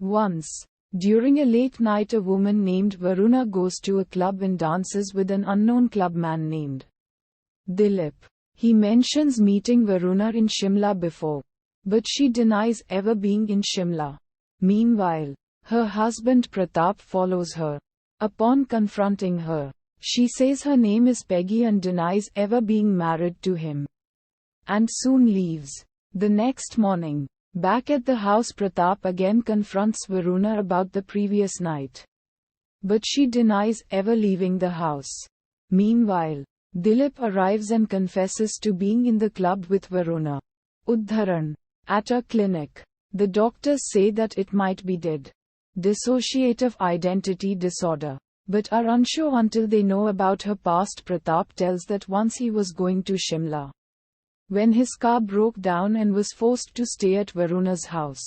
Once, during a late night, a woman named Varuna goes to a club and dances with an unknown clubman named Dilip. He mentions meeting Varuna in Shimla before, but she denies ever being in Shimla. Meanwhile, her husband Pratap follows her. Upon confronting her, she says her name is Peggy and denies ever being married to him, and soon leaves. The next morning, back at the house, Pratap again confronts Varuna about the previous night, but she denies ever leaving the house. Meanwhile, Dilip arrives and confesses to being in the club with Varuna. Udharan. At a clinic, the doctors say that it might be dissociative identity disorder, but are unsure until they know about her past. Pratap tells that once he was going to Shimla, when his car broke down and was forced to stay at Varuna's house,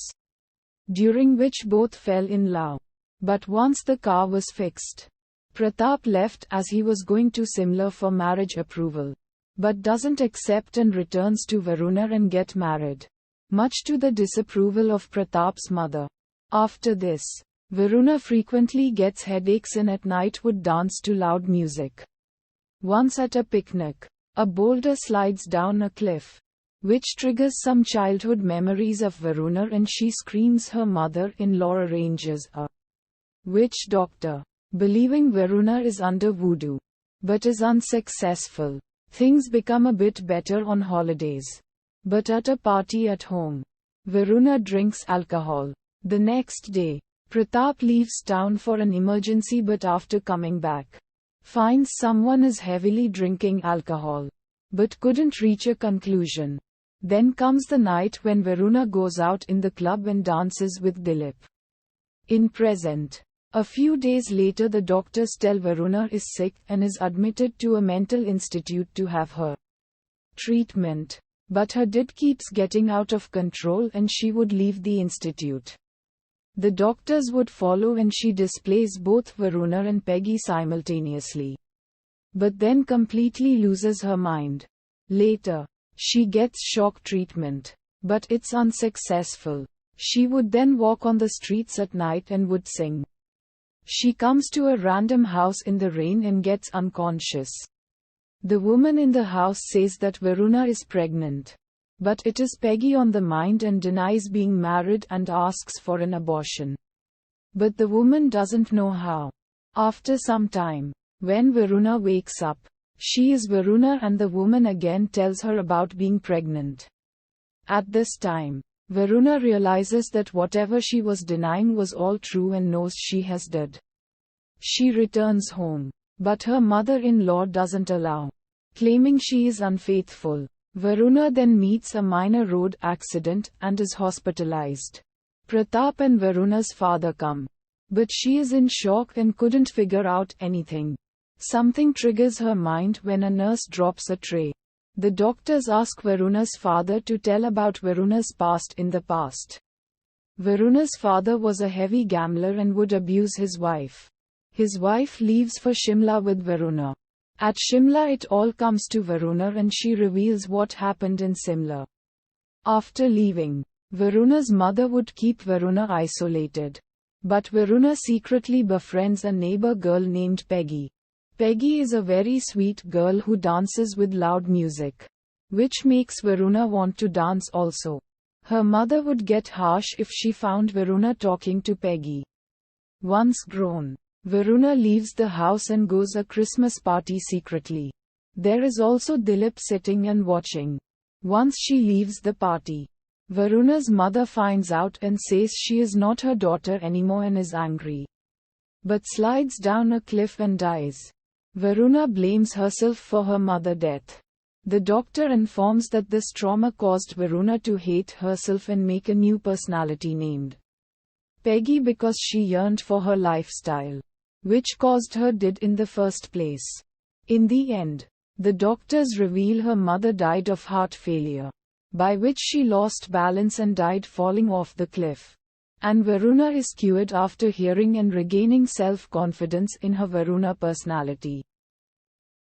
during which both fell in love. But once the car was fixed, Pratap left as he was going to Shimla for marriage approval, but doesn't accept and returns to Varuna and get married, much to the disapproval of Pratap's mother. After this, Varuna frequently gets headaches and at night would dance to loud music. Once at a picnic, a boulder slides down a cliff, which triggers some childhood memories of Varuna, and she screams. Her mother-in-law arranges a witch doctor, believing Varuna is under voodoo, but is unsuccessful. Things become a bit better on holidays, but at a party at home, Varuna drinks alcohol. The next day, Pratap leaves town for an emergency, but after coming back, finds someone is heavily drinking alcohol, but couldn't reach a conclusion. Then comes the night when Varuna goes out in the club and dances with Dilip. In present, a few days later, the doctors tell Varuna is sick and is admitted to a mental institute to have her treatment. But her did keeps getting out of control and she would leave the institute. The doctors would follow and she displays both Varuna and Peggy simultaneously, but then completely loses her mind. Later, she gets shock treatment, but it's unsuccessful. She would then walk on the streets at night and would sing. She comes to a random house in the rain and gets unconscious. The woman in the house says that Varuna is pregnant, but it is Peggy on the mind and denies being married and asks for an abortion. But the woman doesn't know how. After some time, when Varuna wakes up, she is Varuna and the woman again tells her about being pregnant. At this time, Varuna realizes that whatever she was denying was all true and knows she has did. She returns home, but her mother-in-law doesn't allow, claiming she is unfaithful. Varuna then meets a minor road accident and is hospitalized. Pratap and Varuna's father come, but she is in shock and couldn't figure out anything. Something triggers her mind when a nurse drops a tray. The doctors ask Varuna's father to tell about Varuna's past in the past. Varuna's father was a heavy gambler and would abuse his wife. His wife leaves for Shimla with Varuna. At Shimla, it all comes to Varuna and she reveals what happened in Shimla. After leaving, Varuna's mother would keep Varuna isolated. But Varuna secretly befriends a neighbor girl named Peggy. Peggy is a very sweet girl who dances with loud music, which makes Varuna want to dance also. Her mother would get harsh if she found Varuna talking to Peggy. Once grown, Varuna leaves the house and goes a Christmas party secretly. There is also Dilip sitting and watching. Once she leaves the party, Varuna's mother finds out and says she is not her daughter anymore and is angry, but slides down a cliff and dies. Varuna blames herself for her mother's death. The doctor informs that this trauma caused Varuna to hate herself and make a new personality named Peggy because she yearned for her lifestyle, which caused her death in the first place. In the end, the doctors reveal her mother died of heart failure, by which she lost balance and died falling off the cliff. And Varuna is cured after hearing and regaining self-confidence in her Varuna personality.